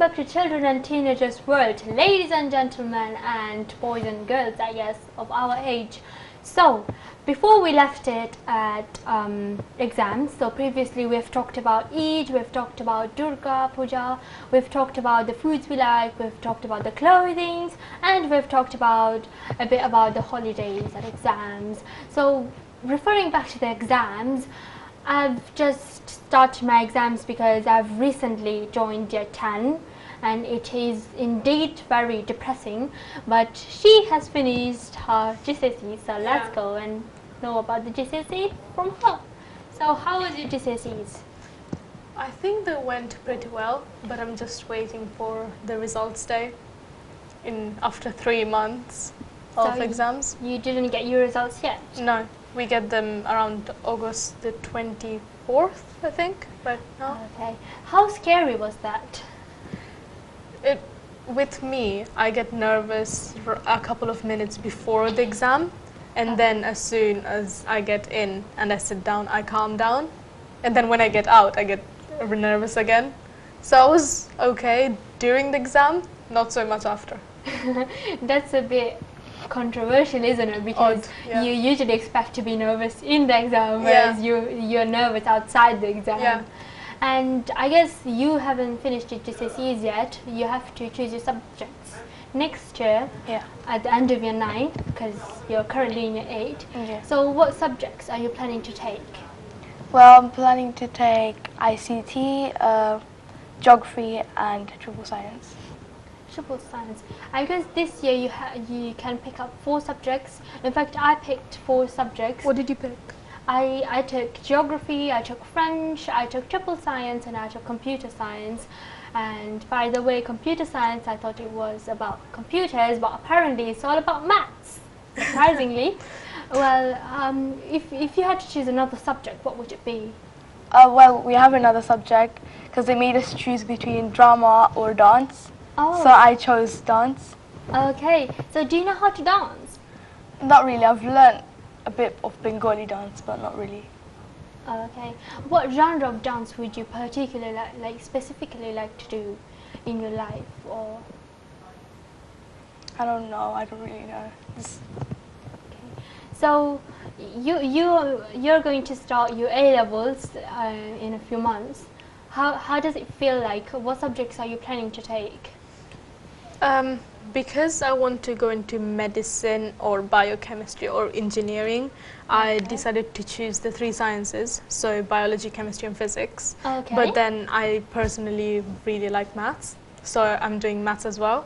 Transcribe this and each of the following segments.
back to Children and Teenagers World, ladies and gentlemen and boys and girls, I guess, of our age. So, before we left it at exams, so previously we've talked about Eid, we've talked about Durga Puja, we've talked about the foods we like, we've talked about the clothing, and we've talked about a bit about the holidays and exams. So, referring back to the exams, I've just started my exams because I've recently joined year 10 and it is indeed very depressing, but she has finished her GCSE, so let's go and know about the GCSE from her. So how was your GCSEs? I think they went pretty well, but I'm just waiting for the results day after 3 months of exams. You didn't get your results yet? No, we get them around August the 24th, I think, right now. Okay. How scary was that? With me, I get nervous for a couple of minutes before the exam, and then as soon as I get in and I sit down, I calm down, and then when I get out, I get nervous again. So I was okay during the exam, not so much after. That's a bit controversial, isn't it? Because you usually expect to be nervous in the exam, whereas you're nervous outside the exam. Yeah. And I guess you haven't finished your GCSEs yet. You have to choose your subjects next year at the end of year 9, because you're currently in year 8. Yeah. So what subjects are you planning to take? Well, I'm planning to take ICT, geography and triple science. Triple science. I guess this year you can pick up 4 subjects. In fact, I picked 4 subjects. What did you pick? I took geography, I took French, I took triple science, and I took computer science. And by the way, computer science, I thought it was about computers, but apparently it's all about maths, surprisingly. Well, if you had to choose another subject, what would it be? Well, we have another subject because they made us choose between drama or dance. Oh. So I chose dance. Okay, so do you know how to dance? Not really. I've learnt a bit of Bengali dance, but not really. Okay. What genre of dance would you particularly specifically like to do in your life, or? I don't know. I don't really know. Okay. So you're going to start your A levels in a few months. How does it feel like? What subjects are you planning to take? Because I want to go into medicine or biochemistry or engineering, I decided to choose the 3 sciences, so biology, chemistry and physics. Okay. But then I personally really like maths, so I'm doing maths as well.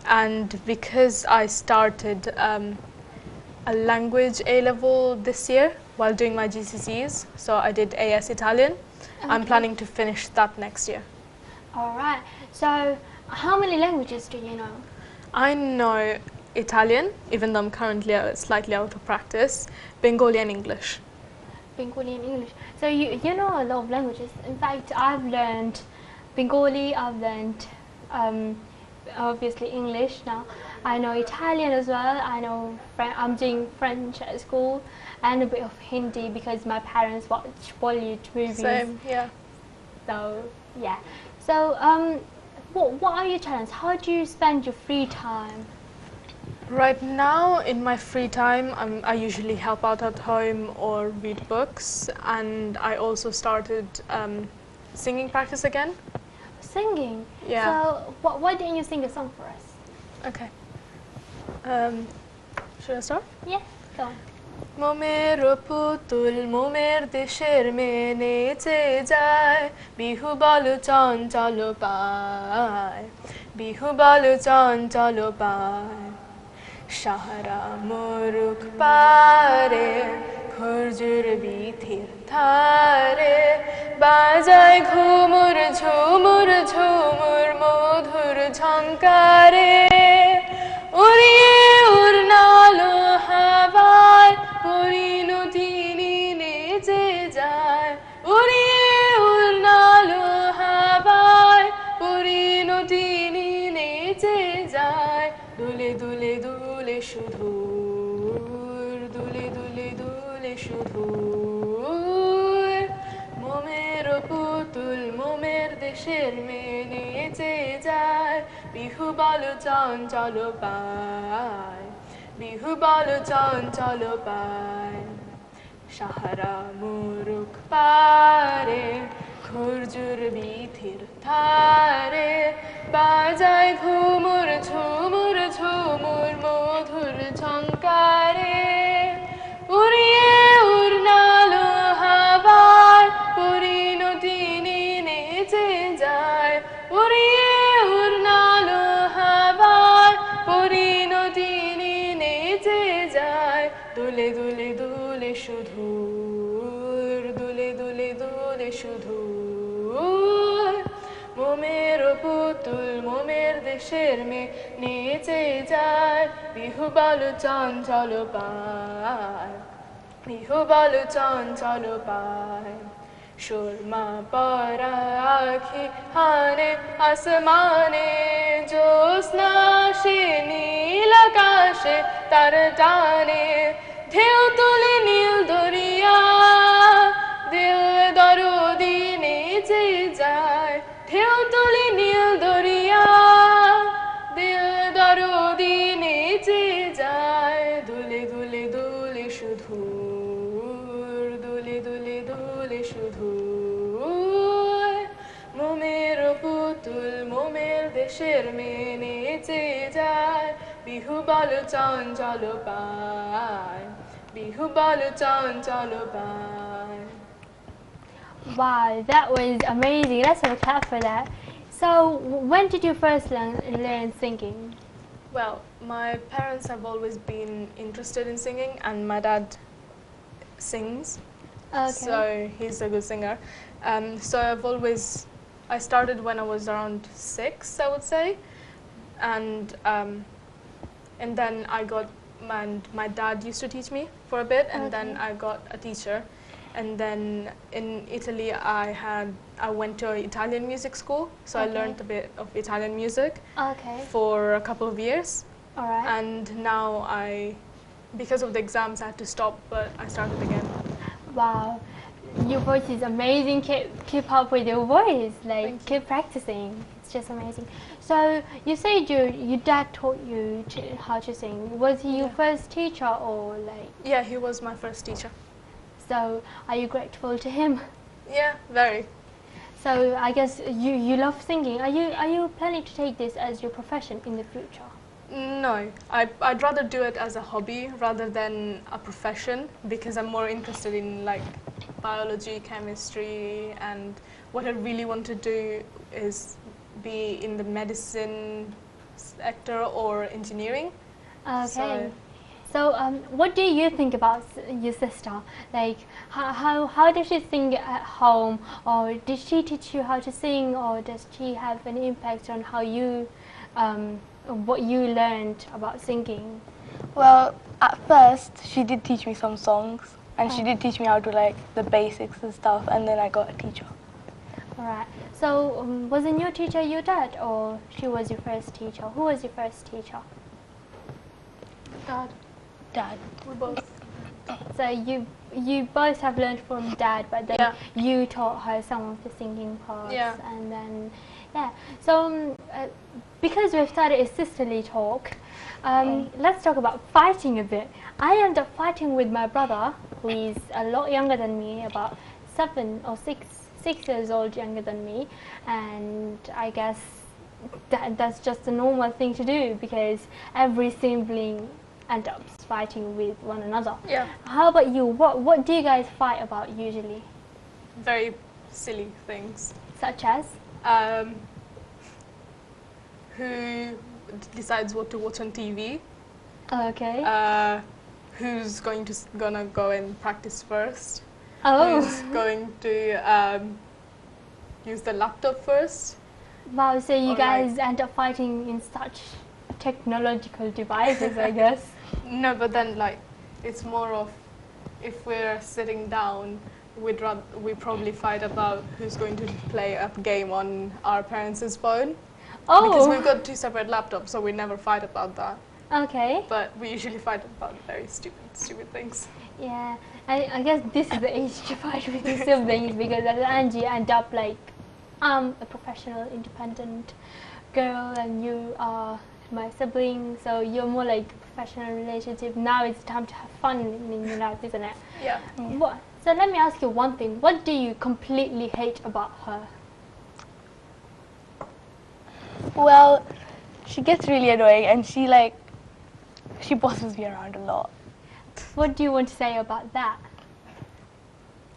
And because I started a language A-level this year while doing my GCSEs, so I did AS Italian, I'm planning to finish that next year. All right. So how many languages do you know? I know Italian, even though I'm currently slightly out of practice, Bengali and English. Bengali and English. So you know a lot of languages. In fact, I've learned Bengali, I've learned obviously English now. I know Italian as well. I know I'm doing French at school, and a bit of Hindi because my parents watch Bollywood movies. Same, yeah. So yeah. So what are your talents? How do you spend your free time? Right now, in my free time, I usually help out at home or read books, and I also started singing practice again. Singing? Yeah. So why didn't you sing a song for us? Okay. Should I start? Yeah, go on. মোমের পুতুল মোমের দেশের মেয়ে নেচে যায় বিহু বলো চঞ্চল পায় বিহু বলো চঞ্চল পায় সাহারা মোরুখ পারে খরজুর বিথির ধারে বাজায় ঘুমুর ঝুমুর ঝুমুর মধুর ঝংকারে উড়িয়ে উড়নালো হাওয়ায় পরিণতিনি নেচে যায় উড়িয়ে উড়নালো হাওয়ায় পরিণতিনি নেচে যায় দুলে দুলে দুলে সুধূর দুলে দুলে দুলে সুধূর মোমের পুতুল মোমের দেশের মেয়ে নেচে যায় বিহু বলো চঞ্চল পায় বিহু বলো চঞ্চল পায় সাহারা মুরুখ পারে খুরজুর বিথির ধারে বাজায় ঘুমুর ঝুমুর ঝুমুর মধুর ঝঙ্কারে উড়িয়ে উড়নালো হাওয়ায় পরিণতিনি নেচে যায় উড়িয়ে উড়নালো হাওয়ায় পরিণতিনি নেচে যায় দুলে দুলে দুলে শুধু দুলে দুলে দুলে শুধু মোমের পুতুল মোমের দেশের মেয়ে নেচে যায় বিহু বলো চঞ্চল পায় বিহু বলো চঞ্চল পায় সুরমা পরা আখি হানে আসমানে জ্যোৎস্না সে নীল আকাশে তার টানে ঢেউ তুলে নীল দরিয়া দিল দরদি নেচে যায় ঢেউ তুলে নীল দরিয়া দিল দরদি নেচে যায় দুলে দুলে দুলে শুধু দুলে দুলে দুলে শুধু মোমের পুতুল মোমের দেশের মেয়ে নেচে যায় বিহু বলো চঞ্চল পায় বিহু বলো চঞ্চল পায় Wow, that was amazing. Let's have a clap for that. So, when did you first learn singing? Well, my parents have always been interested in singing, and my dad sings, so he's a good singer. So I started when I was around 6, I would say, and then my dad used to teach me for a bit, and then I got a teacher. And then in Italy, I went to Italian music school, so I learned a bit of Italian music for a couple of years. All right. And now because of the exams, I had to stop, but I started again. Wow, your voice is amazing. Keep up with your voice. Like, keep practicing. It's just amazing. So you said your dad taught you how to sing. Was he your first teacher or like? Yeah, he was my first teacher. So are you grateful to him? Yeah, very. So I guess you love singing. Are you planning to take this as your profession in the future? No, I'd rather do it as a hobby rather than a profession because I'm more interested in like biology, chemistry, and what I really want to do is be in the medicine sector or engineering. Okay. So what do you think about your sister? Like, how does she sing at home, or did she teach you how to sing, or does she have an impact on how you, what you learned about singing? Well, at first she did teach me some songs, and she did teach me how to like the basics and stuff, and then I got a teacher. All right. So wasn't your teacher your dad, or she was your first teacher? Who was your first teacher? Dad. Dad. We both. So you both have learned from dad, but then you taught her some of the singing parts, and then So because we've started a sisterly talk, let's talk about fighting a bit. I ended up fighting with my brother, who is a lot younger than me, about 7 or 6 years old younger than me, and I guess that's just a normal thing to do because every sibling end up fighting with one another. Yeah. How about you? What do you guys fight about usually? Very silly things. Such as? Who decides what to watch on TV? Okay. Who's gonna go and practice first? Oh. Who's going to use the laptop first? Wow, so you Or guys end up fighting in such technological devices, I guess. No, but then like it's more of if we're sitting down, we probably fight about who's going to play a game on our parents' phone. Oh. Because we've got 2 separate laptops, so we never fight about that. Okay. But we usually fight about very stupid things. Yeah, I guess this is the age to fight with your siblings because as Angie end up like, I'm a professional, independent girl and you are my sibling, so you're more like professional relationship. Now it's time to have fun in your life, isn't it? Yeah. So let me ask you one thing. What do you completely hate about her? Well, she gets really annoying and she bosses me around a lot. What do you want to say about that?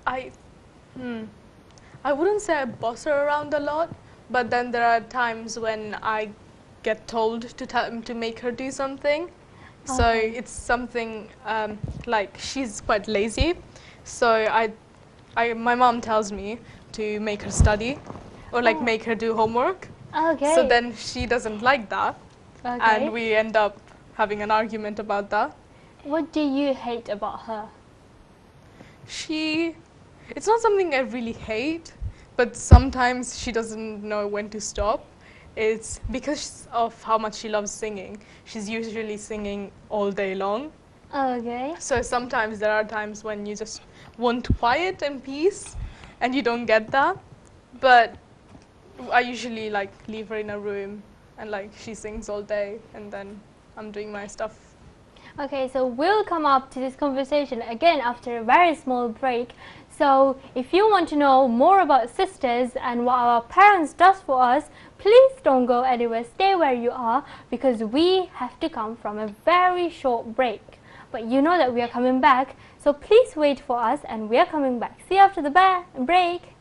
I wouldn't say I boss her around a lot, but then there are times when I get told to make her do something. So Okay. it's something like she's quite lazy. So my mom tells me to make her study or like Oh. make her do homework. Okay. So then she doesn't like that, Okay. and we end up having an argument about that. What do you hate about her? It's not something I really hate, but sometimes she doesn't know when to stop. It's because of how much she loves singing. She's usually singing all day long. Okay. So sometimes there are times when you just want quiet and peace, and you don't get that. But I usually like leave her in a room, and like she sings all day, and then I'm doing my stuff. Okay, so we'll come up to this conversation again after a very small break. So if you want to know more about sisters and what our parents does for us, please don't go anywhere. Stay where you are because we have to come from a very short break. But you know that we are coming back, so please wait for us and we are coming back. See you after the break.